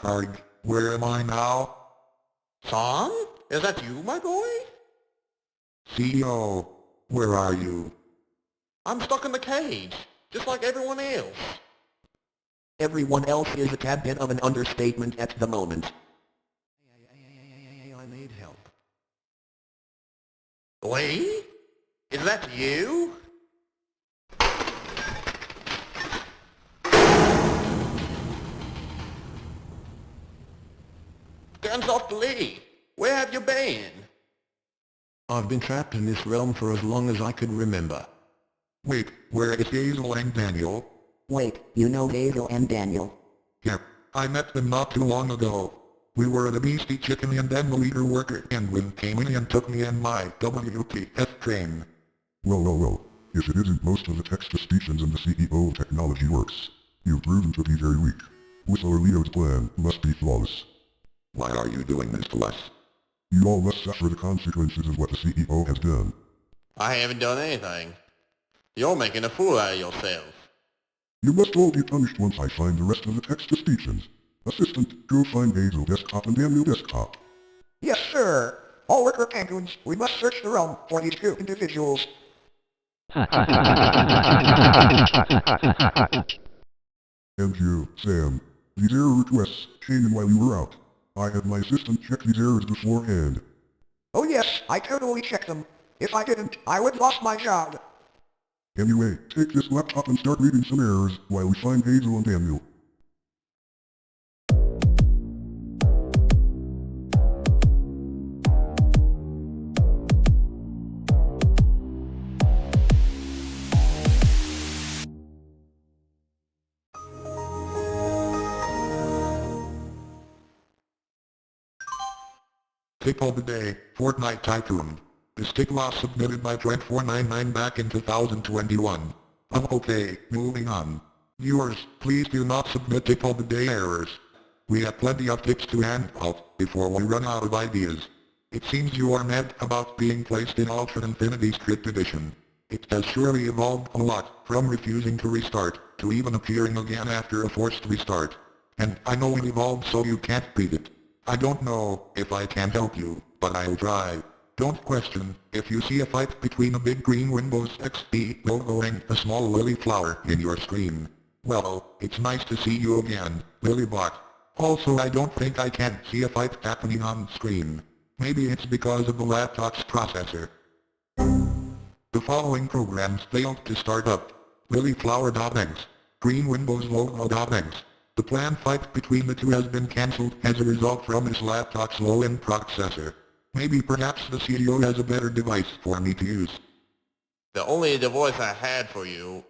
Arg, where am I now? Son? Is that you, my boy? CEO, where are you? I'm stuck in the cage, just like everyone else. Everyone else is a tad bit of an understatement at the moment. I need help. Lee? Is that you? Guns off, Lee! Where have you been? I've been trapped in this realm for as long as I could remember. Wait, where is Hazel and Daniel? Wait, you know Hazel and Daniel? Yep, I met them not too long ago. We were at a beastie chicken and then the leader worker Penguin came in and took me and my WTF train. Well. If it isn't most of the text-to-speech-ins and the CEO of technology works. You've proven to be very weak. Whistler Leo's plan must be flawless. Why are you doing this to us? You all must suffer the consequences of what the CEO has done. I haven't done anything. You're making a fool out of yourself. You must all be punished once I find the rest of the text-to-speech-ins. Assistant, go find Hazel desktop and Daniel desktop. Yes, sir. All worker penguins, we must search the realm for these two individuals. And you, Sam. These error requests came in while you were out. I had my assistant check these errors beforehand. Oh yes, I totally checked them. If I didn't, I would lost my job. Anyway, take this laptop and start reading some errors while we find Hazel and Daniel. Tip of the day, Fortnite Tycoon. This tip was submitted by Trent499 back in 2021. Okay, moving on. Viewers, please do not submit tip of the day errors. We have plenty of tips to hand out before we run out of ideas. It seems you are mad about being placed in Ultra Infinity Script Edition. It has surely evolved a lot, from refusing to restart, to even appearing again after a forced restart. And I know it evolved so you can't beat it. I don't know if I can help you, but I'll try. Don't question if you see a fight between a big green Windows XP logo and a small lily flower in your screen. Well, it's nice to see you again, Lilybot. Also, I don't think I can see a fight happening on screen. Maybe it's because of the laptop's processor. The following programs failed to start up. Lilyflower.exe. Green Windows logo.exe. The planned fight between the two has been cancelled as a result from his laptop's low-end processor. Maybe perhaps the CEO has a better device for me to use. The only device I had for you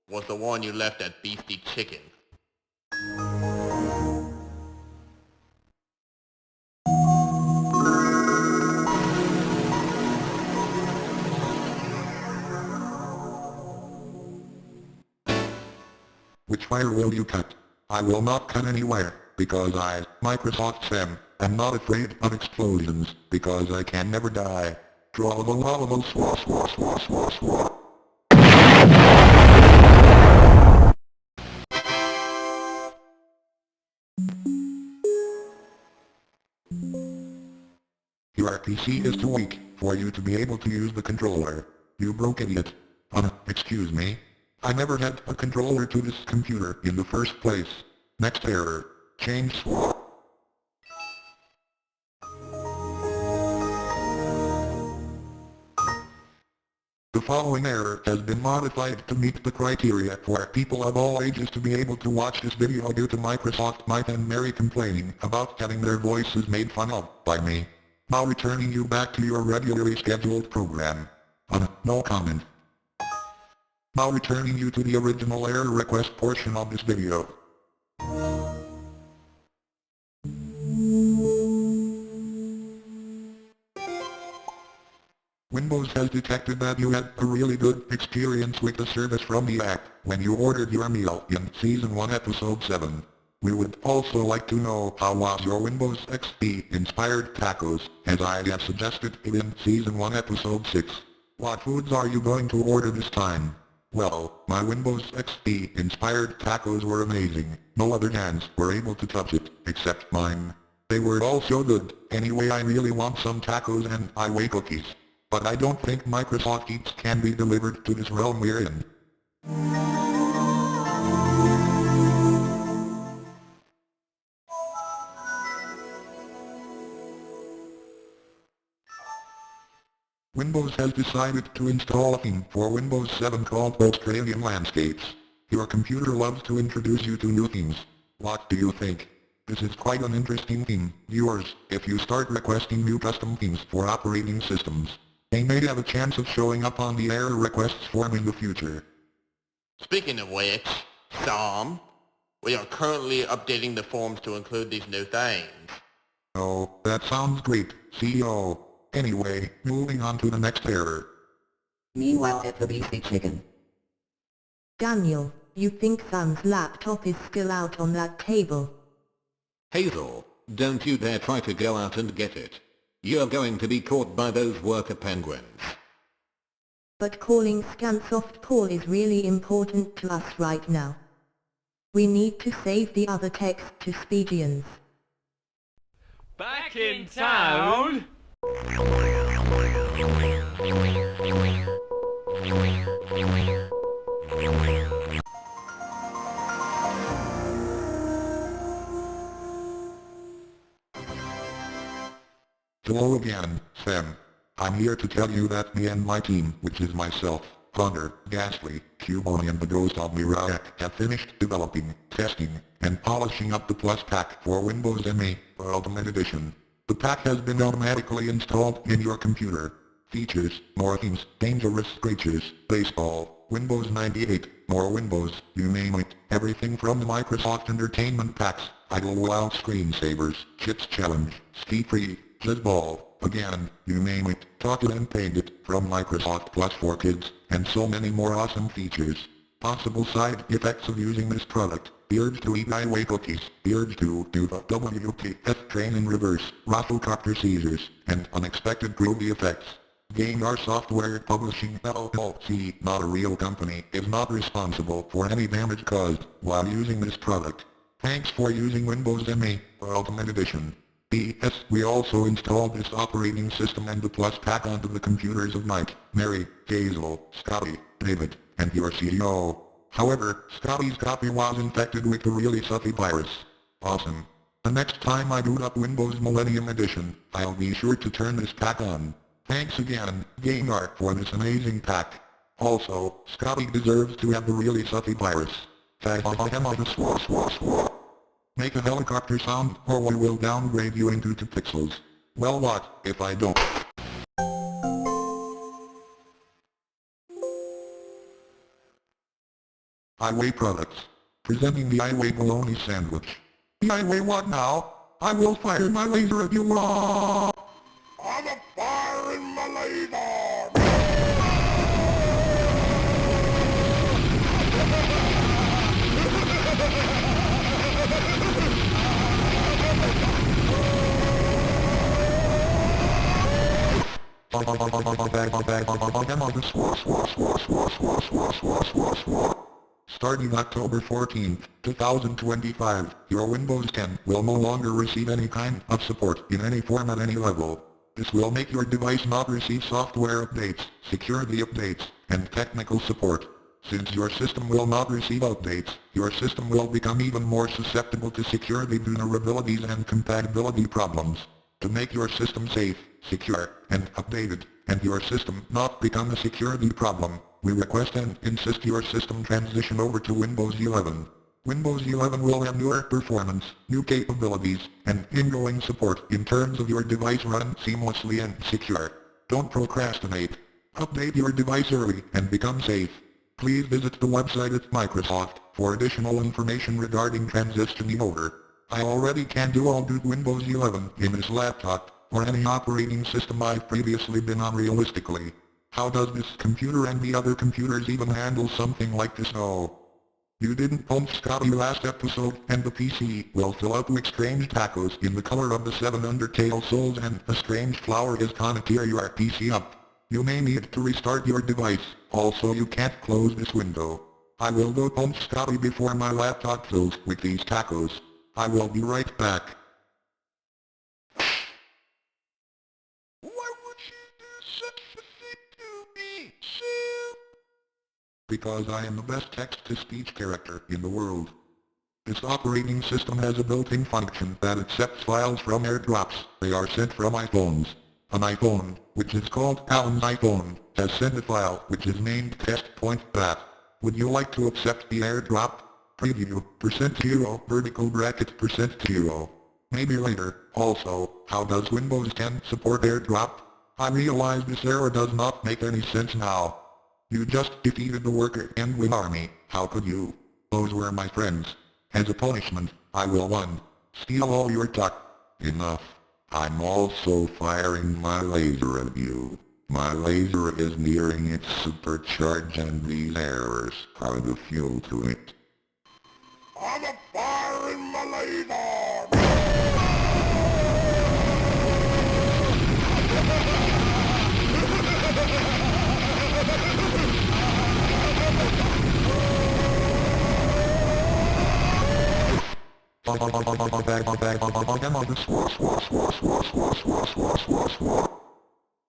was the one you left at Beastie Chicken. Which wire will you cut? I will not cut any wire, because I, Microsoft Sam, am not afraid of explosions, because I can never die. Trollable swa swa swa swa swa. Your PC is too weak for you to be able to use the controller. You broke idiot. Excuse me. I never had a controller to this computer in the first place. Next error. Change swap. The following error has been modified to meet the criteria for people of all ages to be able to watch this video due to Microsoft Mike and Mary complaining about having their voices made fun of by me. Now returning you back to your regularly scheduled program. No comment. Now returning you to the original error request portion of this video. Windows has detected that you had a really good experience with the service from the app when you ordered your meal in Season 1 Episode 7. We would also like to know how was your Windows XP inspired tacos, as I have suggested it in Season 1 Episode 6. What foods are you going to order this time? Well, my Windows XP inspired tacos were amazing. No other hands were able to touch it, except mine. They were all so good. Anyway, I really want some tacos and highway cookies. But I don't think Microsoft Eats can be delivered to this realm we're in. Windows has decided to install a theme for Windows 7 called Australian Landscapes. Your computer loves to introduce you to new themes. What do you think? This is quite an interesting theme, viewers. If you start requesting new custom themes for operating systems, they may have a chance of showing up on the error requests form in the future. Speaking of which, Sam, we are currently updating the forms to include these new things. Oh, that sounds great, CEO. Anyway, moving on to the next error. Meanwhile at the Beastie Chicken. Daniel, you think Sam's laptop is still out on that table? Hazel, don't you dare try to go out and get it. You're going to be caught by those worker penguins. But calling Scansoft Paul is really important to us right now. We need to save the other text to Speedians. Back in town? Hello again, Sam. I'm here to tell you that me and my team, which is myself, Thunder, Ghastly, Cubone and the Ghost of Mirac, have finished developing, testing, and polishing up the Plus Pack for Windows ME Ultimate Edition. The pack has been automatically installed in your computer. Features, more themes, dangerous scratches, baseball, Windows 98, more Windows, you name it, everything from the Microsoft Entertainment packs, Idle Wow Screensavers, Chips Challenge, Ski Free, Zizzball, again, you name it, Talk It and Paint It, from Microsoft Plus for Kids, and so many more awesome features. Possible side effects of using this product: the urge to eat highway cookies, the urge to do the WTF train in reverse, rafflecopter seizures, and unexpected groovy effects. Gamer Software Publishing LLC, not a real company, is not responsible for any damage caused while using this product. Thanks for using Windows ME Ultimate Edition. P.S. We also installed this operating system and the Plus Pack onto the computers of Mike, Mary, Hazel, Scotty, David, and your CEO. However, Scotty's copy was infected with the really sucky virus. Awesome. The next time I boot up Windows Millennium Edition, I'll be sure to turn this pack on. Thanks again, GameArt, for this amazing pack. Also, Scotty deserves to have the really sucky virus. Make a helicopter sound, or we will downgrade you into 2 pixels. Well, what if I don't? Highway products. Presenting the Highway Bologna Sandwich. The Highway what now? I will fire my laser at you. I'm a firing my laser! Starting October 14, 2025, your Windows 10 will no longer receive any kind of support in any form at any level. This will make your device not receive software updates, security updates, and technical support. Since your system will not receive updates, your system will become even more susceptible to security vulnerabilities and compatibility problems. To make your system safe, secure, and updated, and your system not become a security problem, we request and insist your system transition over to Windows 11. Windows 11 will have newer performance, new capabilities, and ingoing support in terms of your device run seamlessly and secure. Don't procrastinate. Update your device early and become safe. Please visit the website at Microsoft for additional information regarding transitioning over. I already can do all boot Windows 11 in this laptop, or any operating system I've previously been on realistically. How does this computer and the other computers even handle something like this? No. You didn't punch Scotty last episode, and the PC will fill up with strange tacos in the color of the 7 Undertale souls, and a strange flower is gonna tear your PC up. You may need to restart your device. Also, you can't close this window. I will go punch Scotty before my laptop fills with these tacos. I will be right back. Why would you do such a thing to me, Sam? Because I am the best text-to-speech character in the world. This operating system has a built-in function that accepts files from airdrops. They are sent from iPhones. An iPhone, which is called Alan's iPhone, has sent a file which is named test.bat. Would you like to accept the airdrop? Preview, %0, vertical bracket %0. Maybe later. Also, how does Windows 10 support airdrop? I realize this error does not make any sense now. You just defeated the worker and win army. How could you? Those were my friends. As a punishment, I will 1. Steal all your tuck. Enough. I'm also firing my laser at you. My laser is nearing its supercharge and these errors are the fuel to it. I'm a fire in my laser!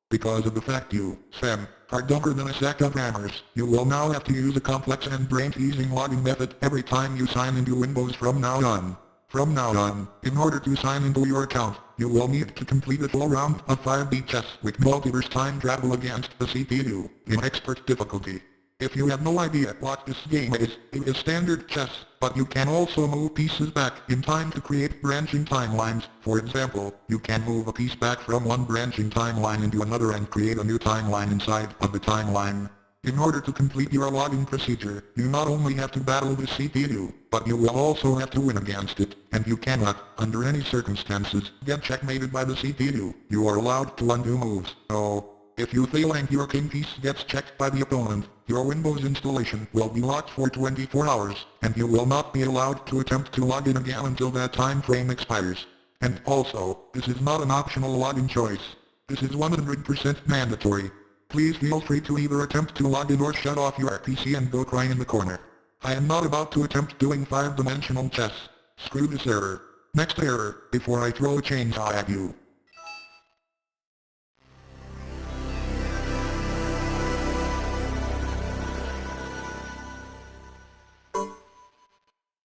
Because of the fact you, Sam, are dumber than a sack of hammers, you will now have to use a complex and brain-teasing login method every time you sign into Windows from now on. From now on, in order to sign into your account, you will need to complete a full round of 5D chess with multiverse time travel against the CPU, in expert difficulty. If you have no idea what this game is, it is standard chess, but you can also move pieces back in time to create branching timelines. For example, you can move a piece back from one branching timeline into another and create a new timeline inside of the timeline. In order to complete your login procedure, you not only have to battle the CPU, but you will also have to win against it, and you cannot, under any circumstances, get checkmated by the CPU. You are allowed to undo moves. Oh. If you fail and your king piece gets checked by the opponent, your Windows installation will be locked for 24 hours, and you will not be allowed to attempt to log in again until that time frame expires. And also, this is not an optional login choice. This is 100% mandatory. Please feel free to either attempt to log in or shut off your PC and go cry in the corner. I am not about to attempt doing 5-dimensional chess. Screw this error. Next error, before I throw a chainsaw at you.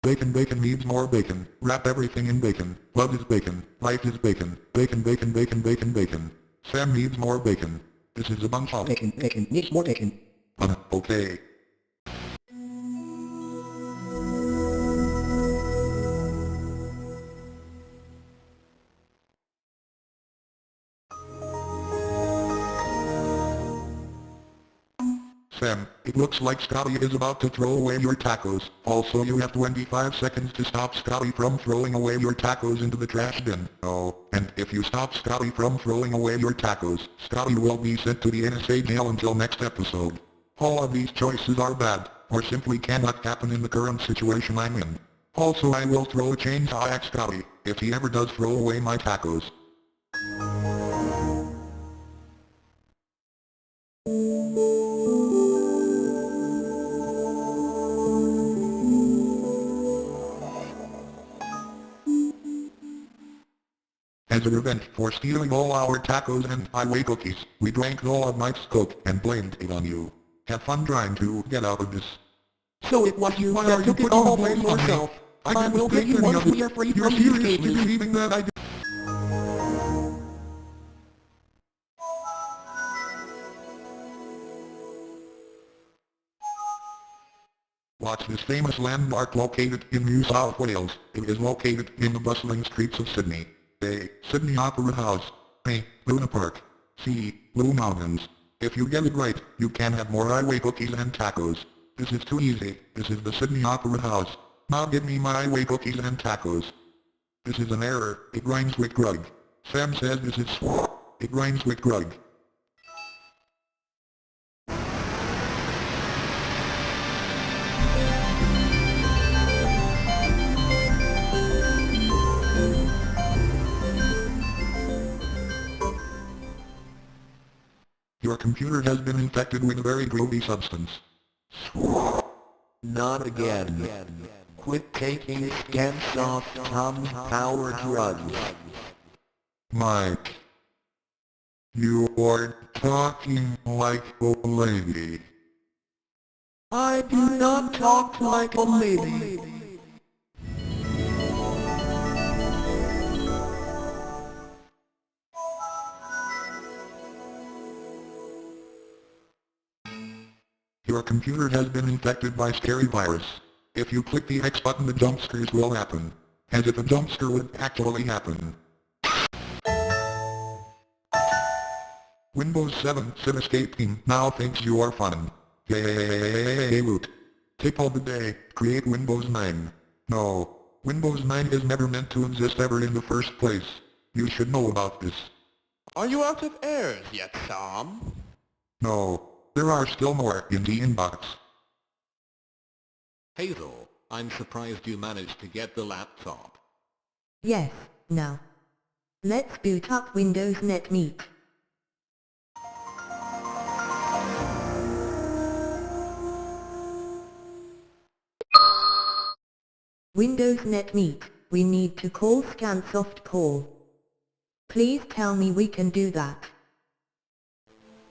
Bacon bacon needs more bacon. Wrap everything in bacon. Love is bacon. Life is bacon. Bacon bacon bacon bacon bacon. Sam needs more bacon. This is a bunch of Bacon needs more bacon. Okay. Sam, it looks like Scotty is about to throw away your tacos. Also, you have 25 seconds to stop Scotty from throwing away your tacos into the trash bin. Oh, and if you stop Scotty from throwing away your tacos, Scotty will be sent to the NSA jail until next episode. All of these choices are bad, or simply cannot happen in the current situation I'm in. Also, I will throw a chainsaw at Scotty, if he ever does throw away my tacos. As a revenge for stealing all our tacos and highway cookies, we drank all of Mike's Coke and blamed it on you. Have fun trying to get out of this. So it was you Why that are you took it putting the all blame on on me? yourself. I will didn't pay you take any once of we it. are free You're from these seriously cages. believing that I did. Watch this famous landmark located in New South Wales. It is located in the bustling streets of Sydney. A. Sydney Opera House. B. Luna Park. C. Blue Mountains. If you get it right, you can have more highway cookies and tacos. This is too easy. This is the Sydney Opera House. Now give me my highway cookies and tacos. This is an error. It rhymes with grug. Sam says this is swamp. It rhymes with grug. Your Your computer has been infected with a very groovy substance. Not again. Quit taking Scansoft Tom's power drugs. Mike. You are talking like a lady. I do not talk like a lady. Your computer has been infected by scary virus. If you click the X button, the jump scares will happen. As if a jump scare would actually happen. Windows 7 Sim Escape Team now thinks you are fun. Yay, root. Tip of the day, create Windows 9. No, Windows 9 is never meant to exist ever in the first place. You should know about this. Are you out of errors yet, Sam? No, there are still more in the inbox. Hazel, I'm surprised you managed to get the laptop. Yes, now. Let's boot up Windows NetMeet. Windows NetMeet, we need to call Scansoft Paul. Please tell me we can do that.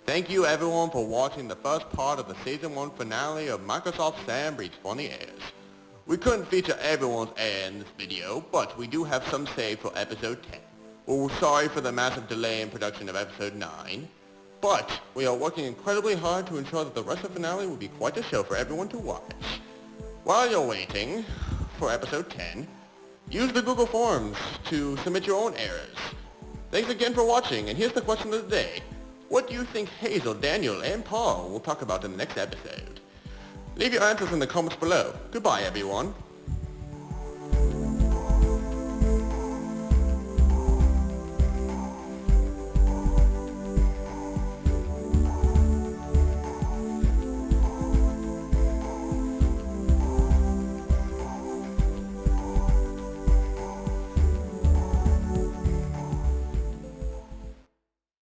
Thank you everyone for watching the first part of the Season 1 finale of Microsoft Sam Breeds Funny Airs. We couldn't feature everyone's air in this video, but we do have some saved for Episode 10. We're sorry for the massive delay in production of Episode 9, but we are working incredibly hard to ensure that the rest of the finale will be quite a show for everyone to watch. While you're waiting for Episode 10, use the Google Forms to submit your own errors. Thanks again for watching, and here's the question of the day. What do you think Hazel, Daniel, and Paul will talk about in the next episode? Leave your answers in the comments below. Goodbye, everyone.